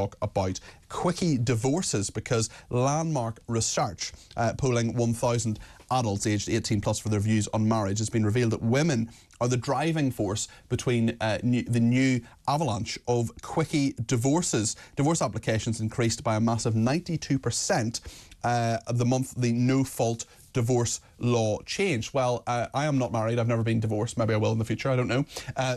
talk about quickie divorces, because landmark research polling 1,000 adults aged 18 plus for their views on marriage has been revealed that women are the driving force between the new avalanche of quickie divorces. Divorce applications increased by a massive 92% the month the no-fault divorce law changed. Well, I am not married. I've never been divorced. Maybe I will in the future. I don't know.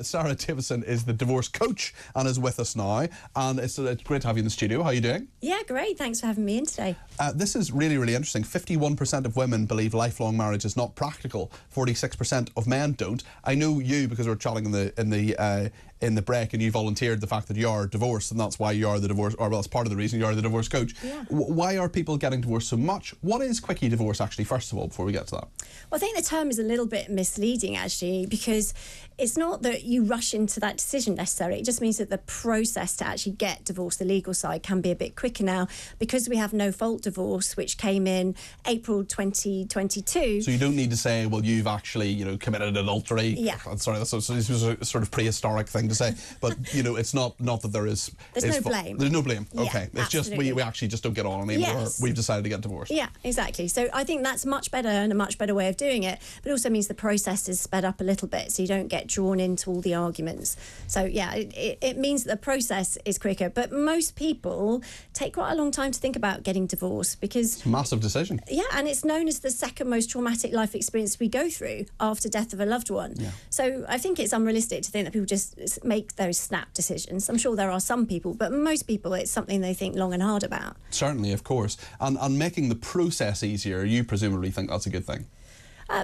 Sarah Davison is the divorce coach and is with us now. And it's great to have you in the studio. How are you doing? Yeah, great. Thanks for having me in today. This is really, really interesting. 51% of women believe lifelong marriage is not practical. 46% of men don't. I know you because we're chatting in the break, and you volunteered the fact that you are divorced, and that's why you are the divorce, or well, that's part of the reason you are the divorce coach. Yeah. Why are people getting divorced so much? What is quickie divorce actually, first of all, before we get to that? Well, I think the term is a little bit misleading, actually, because it's not that you rush into that decision necessarily. It just means that the process to actually get divorced, the legal side, can be a bit quicker now, because we have no-fault divorce, which came in April 2022. So you don't need to say, well, you've actually, committed adultery. Yeah. I'm sorry, this was a sort of prehistoric thing to say, but it's not that there is. There's no blame. There's no blame. Yeah, okay, it's absolutely. just we actually just don't get on anymore. Yes. We've decided to get divorced. Yeah, exactly. So I think that's much better and a much better way of doing it. But it also means the process is sped up a little bit, so you don't get drawn into all the arguments. So yeah, it means that the process is quicker. But most people take quite a long time to think about getting divorced, because it's a massive decision. Yeah, and it's known as the second most traumatic life experience we go through after death of a loved one. Yeah. So I think it's unrealistic to think that people just make those snap decisions. I'm sure there are some people, but most people, it's something they think long and hard about. Certainly, of course. And making the process easier, you presumably think that's a good thing.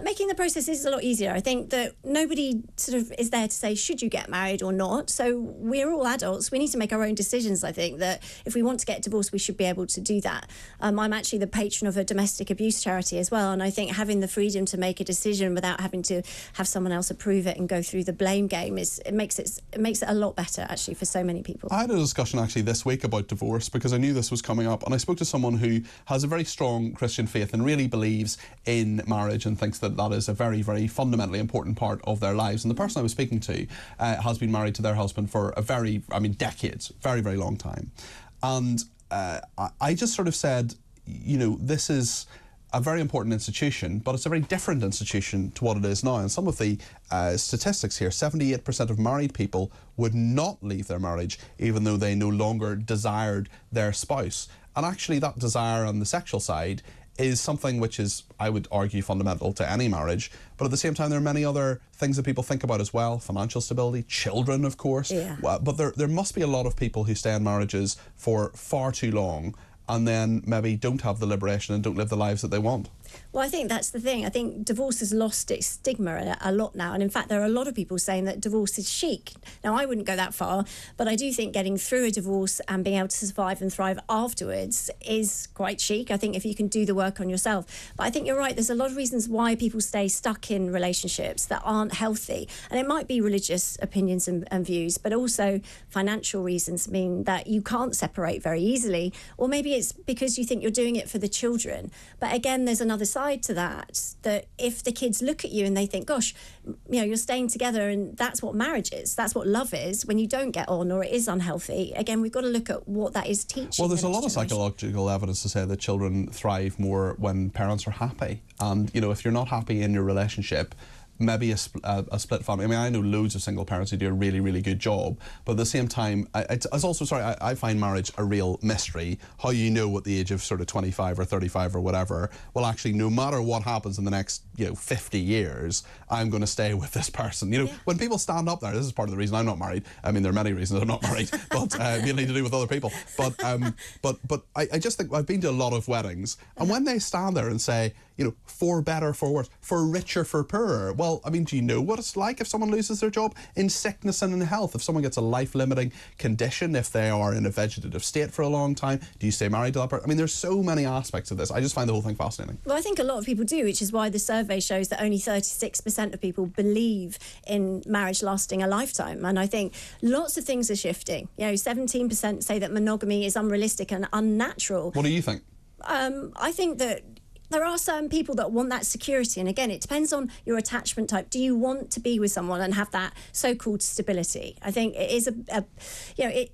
Making the process is a lot easier. I think that nobody sort of is there to say, should you get married or not? So we're all adults. We need to make our own decisions. I think that if we want to get divorced, we should be able to do that. I'm actually the patron of a domestic abuse charity as well. And I think having the freedom to make a decision without having to have someone else approve it and go through the blame game it makes it a lot better, actually, for so many people. I had a discussion actually this week about divorce because I knew this was coming up, and I spoke to someone who has a very strong Christian faith and really believes in marriage and thinks that is a very, very fundamentally important part of their lives. And the person I was speaking to has been married to their husband for decades, very, very long time. And I just sort of said, this is a very important institution, but it's a very different institution to what it is now. And some of the statistics here, 78% of married people would not leave their marriage even though they no longer desired their spouse. And actually that desire on the sexual side is something which is, I would argue, fundamental to any marriage. But at the same time, there are many other things that people think about as well. Financial stability, children, of course. Yeah. But there must be a lot of people who stay in marriages for far too long and then maybe don't have the liberation and don't live the lives that they want. Well, I think that's the thing. I think divorce has lost its stigma a lot now. And in fact, there are a lot of people saying that divorce is chic. Now, I wouldn't go that far, but I do think getting through a divorce and being able to survive and thrive afterwards is quite chic. I think if you can do the work on yourself. But I think you're right. There's a lot of reasons why people stay stuck in relationships that aren't healthy. And it might be religious opinions and views, but also financial reasons mean that you can't separate very easily. Or maybe it's because you think you're doing it for the children. But again, there's another side to that if the kids look at you and they think, gosh, you're staying together and that's what marriage is, that's what love is, when you don't get on or it is unhealthy, again, we've got to look at what that is teaching. Well, there's a lot of psychological evidence to say that children thrive more when parents are happy. And, if you're not happy in your relationship, maybe a split family. I mean, I know loads of single parents who do a really, really good job, but at the same time, I find marriage a real mystery. How you know at the age of sort of 25 or 35 or whatever, well, actually, no matter what happens in the next 50 years, I'm going to stay with this person. When people stand up there, this is part of the reason I'm not married. I mean, there are many reasons I'm not married, but mainly to do with other people. But I just think I've been to a lot of weddings, and when they stand there and say, for better, for worse, for richer, for poorer. Well, I mean, do you know what it's like if someone loses their job? In sickness and in health, if someone gets a life-limiting condition, if they are in a vegetative state for a long time, do you stay married to that person? I mean, there's so many aspects of this. I just find the whole thing fascinating. Well, I think a lot of people do, which is why the survey shows that only 36% of people believe in marriage lasting a lifetime. And I think lots of things are shifting. 17% say that monogamy is unrealistic and unnatural. What do you think? I think that there are certain people that want that security, and again, it depends on your attachment type. Do you want to be with someone and have that so-called stability? I think it is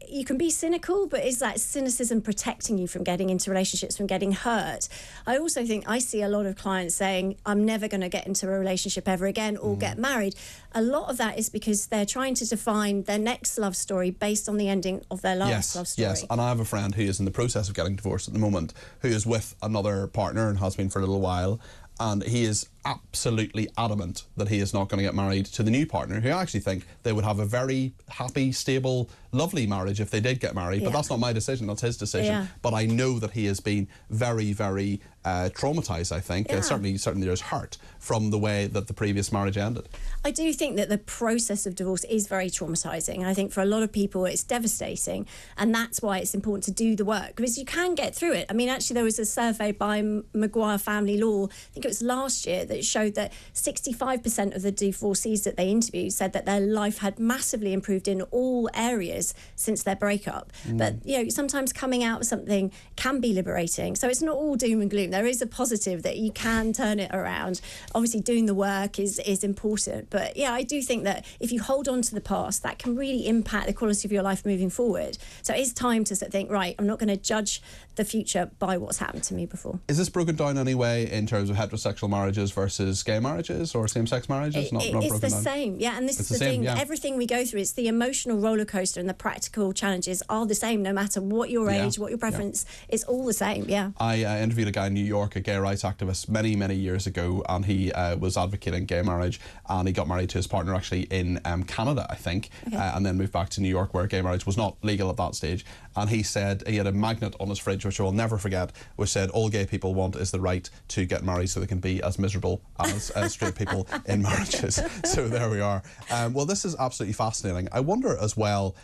you can be cynical, but is that cynicism protecting you from getting into relationships, from getting hurt? I also think I see a lot of clients saying, I'm never going to get into a relationship ever again or get married. A lot of that is because they're trying to define their next love story based on the ending of their last love story. Yes, and I have a friend who is in the process of getting divorced at the moment, who is with another partner and has been for a little while, and he is absolutely adamant that he is not going to get married to the new partner, who I actually think they would have a very happy, stable, lovely marriage if they did get married. But that's not my decision, that's his decision. But I know that he has been very, very traumatised, I think. Certainly there's hurt from the way that the previous marriage ended. I do think that the process of divorce is very traumatising. I think for a lot of people it's devastating, and that's why it's important to do the work, because you can get through it. I mean, actually there was a survey by Maguire Family Law, I think it was last year, that showed that 65% of the divorcees that they interviewed said that their life had massively improved in all areas since their breakup. But sometimes coming out of something can be liberating, so it's not all doom and gloom. There is a positive that you can turn it around. Obviously doing the work is important, but I do think that if you hold on to the past, that can really impact the quality of your life moving forward. So it's time to think, right, I'm not going to judge the future by what's happened to me before. Is this broken down anyway in terms of heterosexual marriages versus gay marriages or same-sex marriages? It's the same, and this is the thing. Everything we go through, it's the emotional roller coaster, and the practical challenges are the same no matter what your age, what your preference. It's all the same. I interviewed a guy in New York, a gay rights activist, many years ago, and he was advocating gay marriage, and he got married to his partner actually in Canada, I think, and then moved back to New York, where gay marriage was not legal at that stage. And he said he had a magnet on his fridge, which I will never forget, which said all gay people want is the right to get married so they can be as miserable as straight people in marriages. So there we are. Well, this is absolutely fascinating. I wonder as well,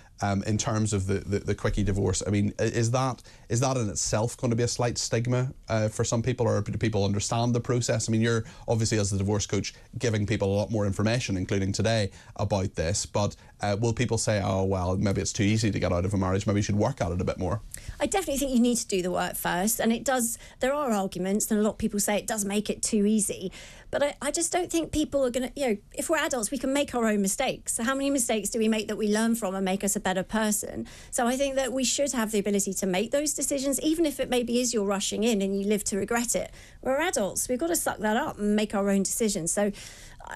in terms of the quickie divorce, I mean, is that in itself going to be a slight stigma for some people, or do people understand the process? I mean, you're obviously, as the divorce coach, giving people a lot more information, including today, about this, but will people say, oh, well, maybe it's too easy to get out of a marriage, maybe you should work at it a bit more? I definitely think you need to do the work first, and there are arguments, and a lot of people say it does make it too easy, but I just don't think people are going to, if we're adults, we can make our own mistakes. So how many mistakes do we make that we learn from and make us a better person? So I think that we should have the ability to make those decisions, even if it maybe is you're rushing in and you live to regret it. We're adults, we've got to suck that up and make our own decisions. So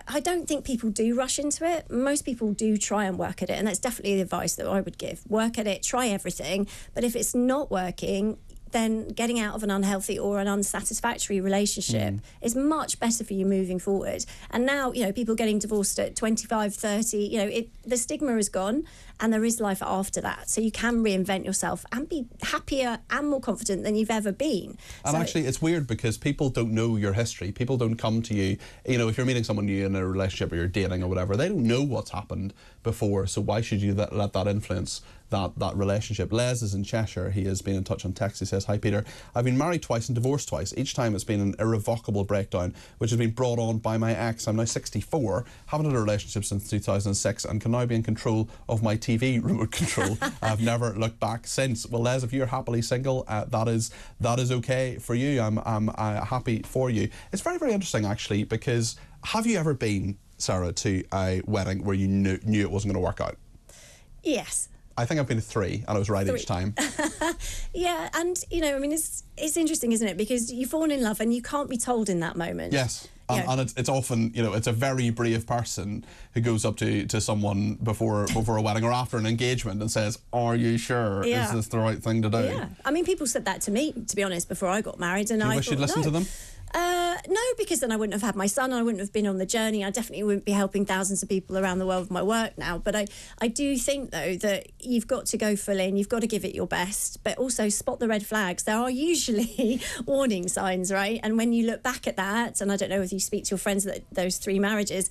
I don't think people do rush into it. Most people do try and work at it, and that's definitely the advice that I would give. Work at it, try everything, but if it's not working, then getting out of an unhealthy or an unsatisfactory relationship is much better for you moving forward. And now, people getting divorced at 25, 30, the stigma is gone, and there is life after that. So you can reinvent yourself and be happier and more confident than you've ever been. And actually, it's weird because people don't know your history. People don't come to you, if you're meeting someone new in a relationship or you're dating or whatever, they don't know what's happened before. So why should you let that influence that relationship? Les is in Cheshire. He has been in touch on text. He says, hi Peter, I've been married twice and divorced twice. Each time it's been an irrevocable breakdown, which has been brought on by my ex. I'm now 64, haven't had a relationship since 2006, and can now be in control of my TV remote control. I've never looked back since. Well, Les, if you're happily single, that is okay for you. I'm happy for you. It's very, very interesting actually, because have you ever been, Sarah, to a wedding where you knew it wasn't going to work out? Yes. I think I've been to 3, and I was right each time. Yeah, and it's interesting, isn't it? Because you fall in love and you can't be told in that moment. Yes. And it's often, it's a very brave person who goes up to someone before a wedding or after an engagement and says, are you sure? Yeah. Is this the right thing to do? Yeah. I mean, people said that to me, to be honest, before I got married. And do you wish you'd listened to them? No, because then I wouldn't have had my son, and I wouldn't have been on the journey. I definitely wouldn't be helping thousands of people around the world with my work now. But I do think, though, that you've got to go full in, you've got to give it your best, but also spot the red flags. There are usually warning signs, right? And when you look back at that, and I don't know if you speak to your friends that those 3 marriages,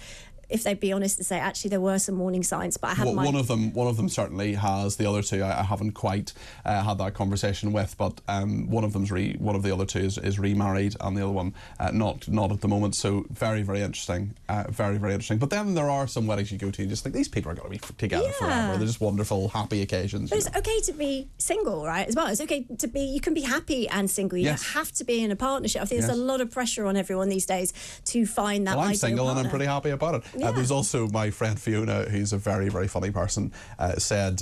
if they'd be honest and say, actually, there were some warning signs, but I have one of them certainly has. The other two I haven't quite had that conversation with, but one of the other two is remarried, and the other one not at the moment. So very, very interesting, very, very interesting. But then there are some weddings you go to and you just think these people are going to be together forever. They're just wonderful, happy occasions. But it's okay to be single, right? As well, it's okay to be. You can be happy and single. You don't have to be in a partnership. I think there's a lot of pressure on everyone these days to find that. Well, I'm ideal single partner. and I'm pretty happy about it. There's also my friend Fiona, who's a very, very funny person, said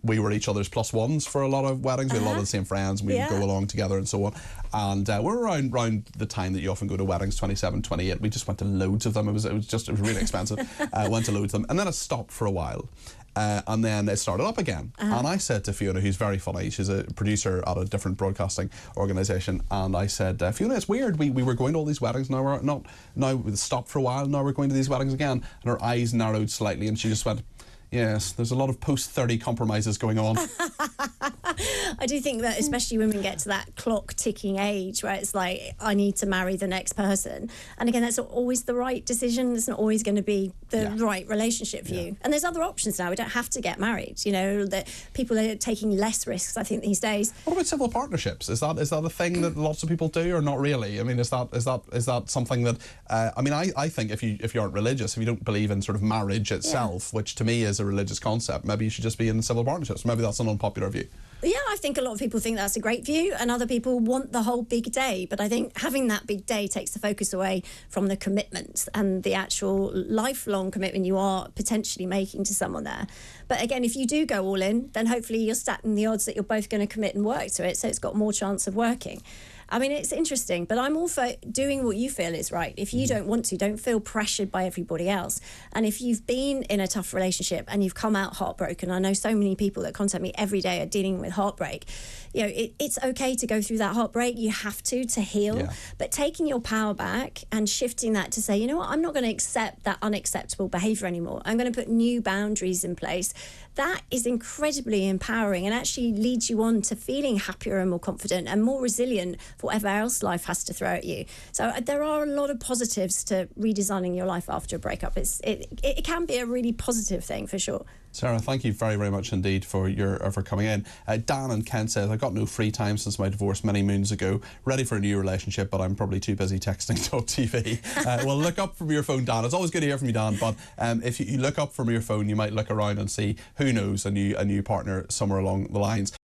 we were each other's plus ones for a lot of weddings. We had a lot of the same friends, and we would go along together and so on. And we're around the time that you often go to weddings, 27, 28. We just went to loads of them. It was really expensive. Went to loads of them, and then it stopped for a while. And then it started up again. And I said to Fiona, who's very funny, she's a producer at a different broadcasting organisation, and I said, Fiona, it's weird, we were going to all these weddings, now we stopped for a while, now we're going to these weddings again. And her eyes narrowed slightly and she just went, yes, there's a lot of post-30 compromises going on. I do think that especially women get to that clock ticking age where it's like, I need to marry the next person. And again, that's not always the right decision. It's not always going to be the right relationship for you. And there's other options now. We don't have to get married. You know, that people are taking less risks, I think, these days. What about civil partnerships? Is that a thing that lots of people do, or not really? I mean, is that something that I mean, I think if you aren't religious, if you don't believe in sort of marriage itself, which to me is a religious concept, maybe you should just be in civil partnerships. Maybe that's an unpopular view. Yeah, I think a lot of people think that's a great view, and other people want the whole big day. But I think having that big day takes the focus away from the commitment and the actual lifelong commitment you are potentially making to someone there. But again, if you do go all in, then hopefully you're stacking the odds that you're both going to commit and work to it, so it's got more chance of working. I mean, it's interesting, but I'm all for doing what you feel is right. If you don't want to, don't feel pressured by everybody else. And if you've been in a tough relationship and you've come out heartbroken, I know so many people that contact me every day are dealing with heartbreak. You know, it's okay to go through that heartbreak. You have to heal. But taking your power back and shifting that to say, you know what, I'm not going to accept that unacceptable behaviour anymore. I'm going to put new boundaries in place. That is incredibly empowering and actually leads you on to feeling happier and more confident and more resilient for whatever else life has to throw at you. So there are a lot of positives to redesigning your life after a breakup. It can be a really positive thing for sure. Sarah, thank you very, very much indeed for coming in. Dan and Ken says, I got no free time since my divorce many moons ago. Ready for a new relationship, but I'm probably too busy texting Talk TV. Well, look up from your phone, Dan. It's always good to hear from you, Dan, but if you look up from your phone, you might look around and see, who knows, a new partner somewhere along the lines.